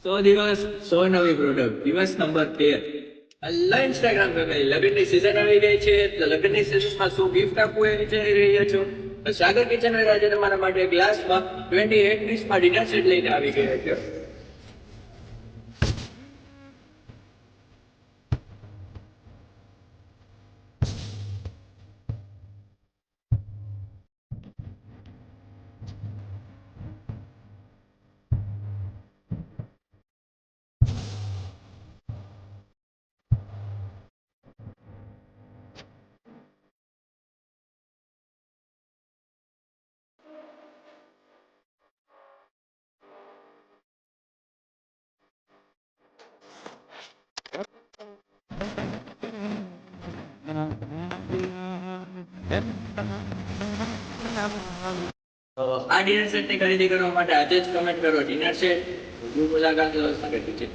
100 દિવસ 100 નવી પ્રોડક્ટ દિવસ નંબર 13. અલ્લા ઇન્સ્ટાગ્રામ ફેમિલી, લગ્નની સિઝન આવી ગઈ છે તો લગ્નની સિઝનમાં શું ગિફ્ટ આપવું એ વિચારી રહ્યા છો તો સાગર કિચનવેર આજે તમારા માટે ગ્લાસમાં 28 ડીશમાં ડિનર સેટ લઈને આવી ગયા છે. તો આ ડિનર સેટની ખરીદી કરવા માટે આજે જ કમેન્ટ કરો ડિનર સેટ. મુલાકાત લઈ શકે છે.